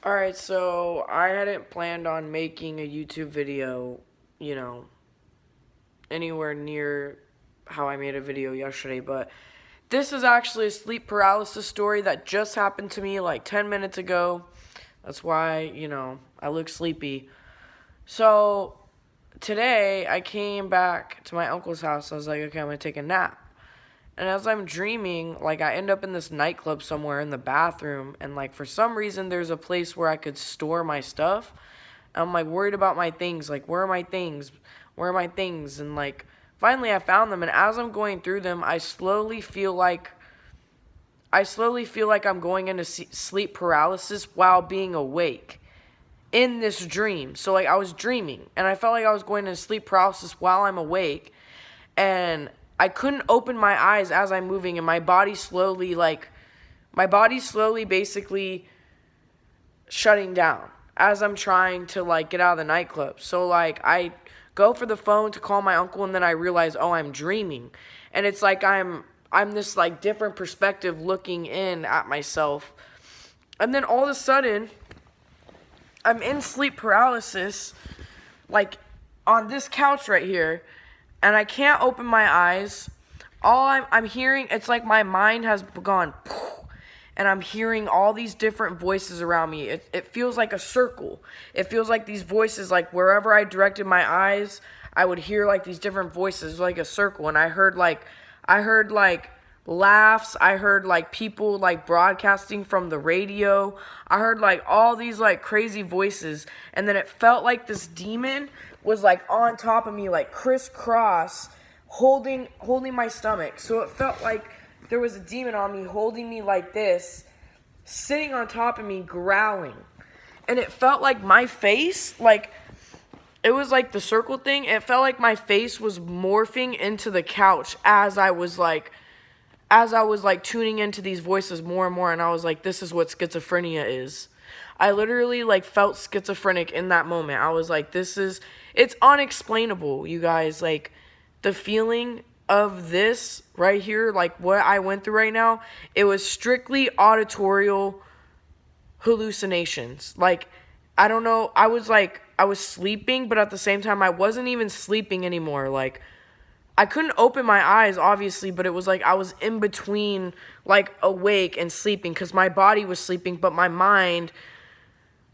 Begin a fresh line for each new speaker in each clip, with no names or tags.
Alright, so I hadn't planned on making a YouTube video, you know, anywhere near how I made a video yesterday, but this is actually a sleep paralysis story that just happened to me like 10 minutes ago. That's why, I look sleepy. So, today I came back to my uncle's house. I was like, okay, I'm going to take a nap. And as I'm dreaming, like I end up in this nightclub somewhere in the bathroom, and like for some reason there's a place where I could store my stuff. I'm like worried about my things, like where are my things? Where are my things? And like finally I found them, and as I'm going through them, I slowly feel like I'm going into sleep paralysis while being awake in this dream. So like I was dreaming and I felt like I was going into sleep paralysis while I'm awake, and I couldn't open my eyes as I'm moving, and my body slowly basically shutting down as I'm trying to like get out of the nightclub. So like I go for the phone to call my uncle, and then I realize, oh, I'm dreaming. And it's like I'm this like different perspective looking in at myself. And then all of a sudden I'm in sleep paralysis, like on this couch right here, and I can't open my eyes. All I'm hearing, it's like my mind has gone, and I'm hearing all these different voices around me. It feels like a circle. It feels like these voices, like wherever I directed my eyes, I would hear like these different voices, like a circle. And I heard like laughs. I heard like people like broadcasting from the radio. I heard like all these like crazy voices, and then it felt like this demon was like on top of me, like crisscross, holding my stomach. So it felt like there was a demon on me, holding me like this, sitting on top of me, growling. And it felt like my face, like it was like the circle thing. It felt like my face was morphing into the couch as I was tuning into these voices more and more, and I was like, this is what schizophrenia is. I literally like felt schizophrenic in that moment. I was like, it's unexplainable, you guys. Like the feeling of this right here, like what I went through right now, it was strictly auditorial hallucinations. Like, I don't know, I was sleeping, but at the same time I wasn't even sleeping anymore. Like I couldn't open my eyes, obviously, but it was like I was in between, like, awake and sleeping, because my body was sleeping, but my mind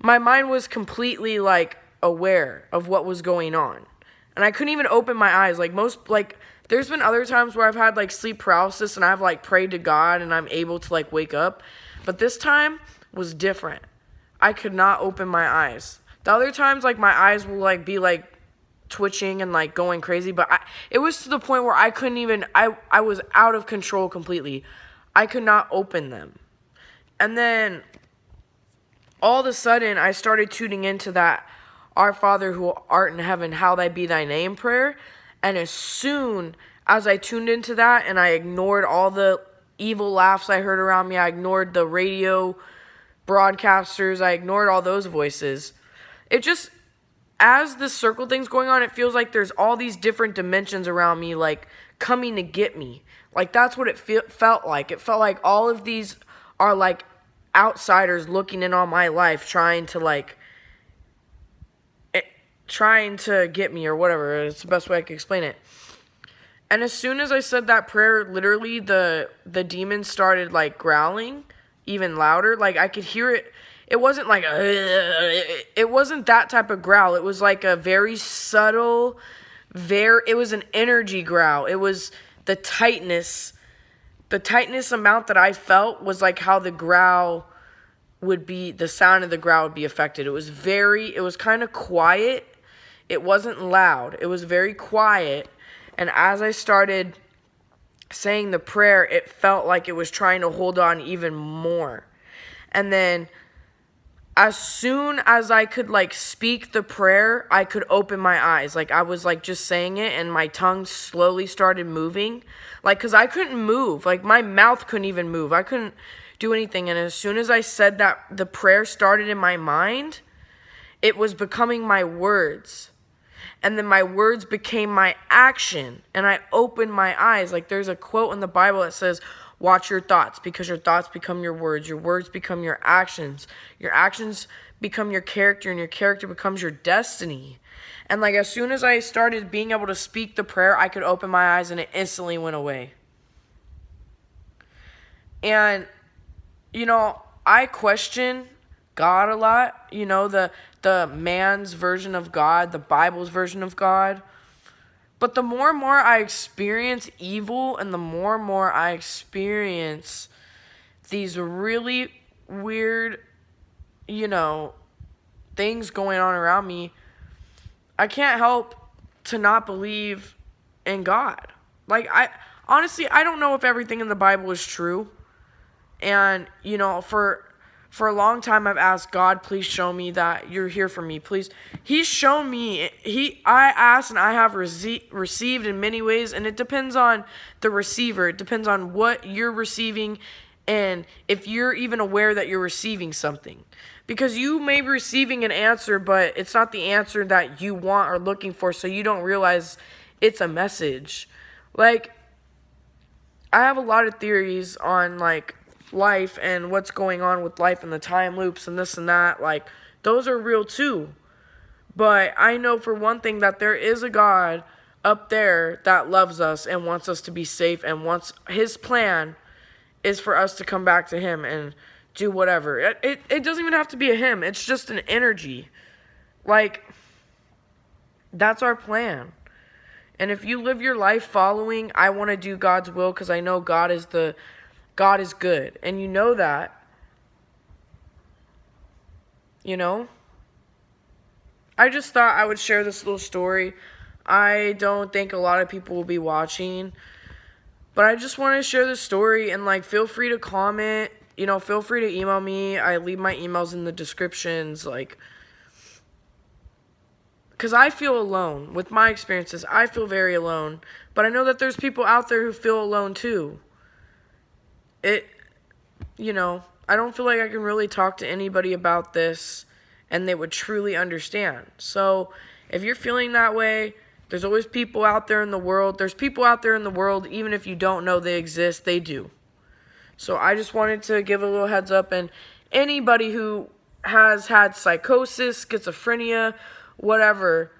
was completely, like, aware of what was going on. And I couldn't even open my eyes. There's been other times where I've had, like, sleep paralysis, and I've, like, prayed to God, and I'm able to, like, wake up. But this time was different. I could not open my eyes. The other times, like, my eyes will, like, be, like, twitching and like going crazy, but it was to the point where I couldn't even, I was out of control completely. I could not open them. And then all of a sudden I started tuning into that Our Father who art in heaven, hallowed be thy name prayer. And as soon as I tuned into that and I ignored all the evil laughs I heard around me, I ignored the radio broadcasters, I ignored all those voices. It just, as the circle thing's going on, it feels like there's all these different dimensions around me, like, coming to get me. Like, that's what it felt like. It felt like all of these are, like, outsiders looking in on my life, trying to get me or whatever. It's the best way I can explain it. And as soon as I said that prayer, literally the demon started, like, growling even louder. Like, I could hear it. It wasn't like it wasn't that type of growl. It was like a very subtle, it was an energy growl. It was the tightness amount that I felt was like how the growl would be, the sound of the growl would be affected. It was kind of quiet. It wasn't loud. It was very quiet. And as I started saying the prayer, it felt like it was trying to hold on even more. And then as soon as I could, like, speak the prayer, I could open my eyes. Like, I was, like, just saying it, and my tongue slowly started moving. Like, because I couldn't move. Like, my mouth couldn't even move. I couldn't do anything. And as soon as I said that, the prayer started in my mind, it was becoming my words. And then my words became my action, and I opened my eyes. Like, there's a quote in the Bible that says, Watch your thoughts, because your thoughts become your words become your actions become your character, and your character becomes your destiny. And like as soon as I started being able to speak the prayer, I could open my eyes and it instantly went away. And I question God a lot, the man's version of God, the Bible's version of God. But the more and more I experience evil, and the more and more I experience these really weird, things going on around me, I can't help to not believe in God. Like, honestly, I don't know if everything in the Bible is true. And, for a long time I've asked God, please show me that you're here for me. Please. He's shown me. I asked and I have received in many ways, and it depends on the receiver. It depends on what you're receiving and if you're even aware that you're receiving something. Because you may be receiving an answer, but it's not the answer that you want or looking for, so you don't realize it's a message. Like, I have a lot of theories on, like, life and what's going on with life and the time loops and this and that. Like, those are real too. But I know for one thing that there is a God up there that loves us and wants us to be safe, and wants his plan is for us to come back to him and do whatever. It doesn't even have to be a him. It's just an energy. Like, that's our plan. And if you live your life following, I want to do God's will because I know God is good. And you know that. I just thought I would share this little story. I don't think a lot of people will be watching, but I just want to share this story, and like, feel free to comment, feel free to email me. I leave my emails in the descriptions, like, because I feel alone with my experiences. I feel very alone, but I know that there's people out there who feel alone too. I don't feel like I can really talk to anybody about this and they would truly understand. So if you're feeling that way, there's always people out there in the world. There's people out there in the world, even if you don't know they exist, they do. So I just wanted to give a little heads up, and anybody who has had psychosis, schizophrenia, whatever,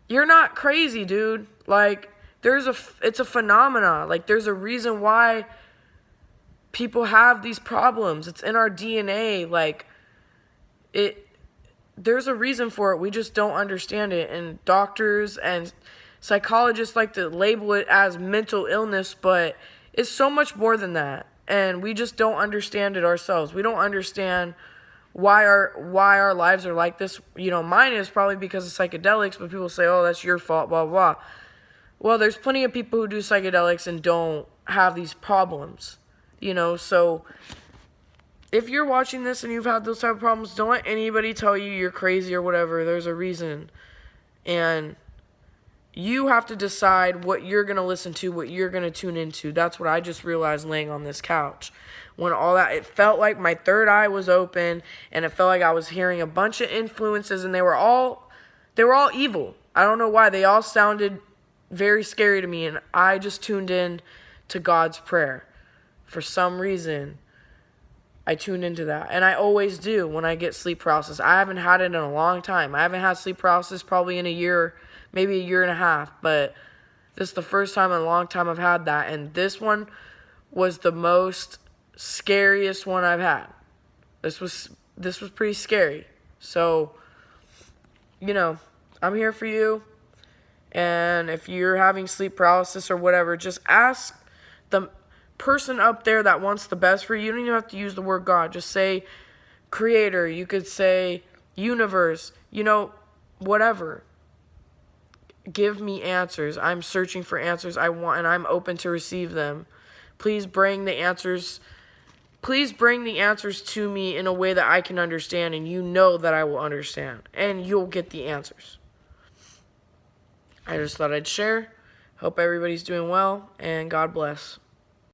you're not crazy, dude. Like, it's a phenomena. Like, there's a reason why people have these problems. It's in our DNA. Like, there's a reason for it. We just don't understand it. And doctors and psychologists like to label it as mental illness, but it's so much more than that. And we just don't understand it ourselves. We don't understand why our lives are like this. Mine is probably because of psychedelics, but people say, oh, that's your fault, blah, blah. Well, there's plenty of people who do psychedelics and don't have these problems. So if you're watching this and you've had those type of problems, don't let anybody tell you you're crazy or whatever. There's a reason. And you have to decide what you're going to listen to, what you're going to tune into. That's what I just realized laying on this couch. When it felt like my third eye was open, and it felt like I was hearing a bunch of influences, and they were all evil. I don't know why. They all sounded very scary to me, and I just tuned in to God's prayer. For some reason, I tuned into that. And I always do when I get sleep paralysis. I haven't had it in a long time. I haven't had sleep paralysis probably in a year, maybe a year and a half. But this is the first time in a long time I've had that. And this one was the most scariest one I've had. This was pretty scary. So, I'm here for you. And if you're having sleep paralysis or whatever, just ask the person up there that wants the best for you. You don't even have to use the word God. Just say creator. You could say universe. Whatever. Give me answers. I'm searching for answers I want, and I'm open to receive them. Please bring the answers to me in a way that I can understand, and that I will understand, and you'll get the answers. I just thought I'd share. Hope everybody's doing well, and God bless.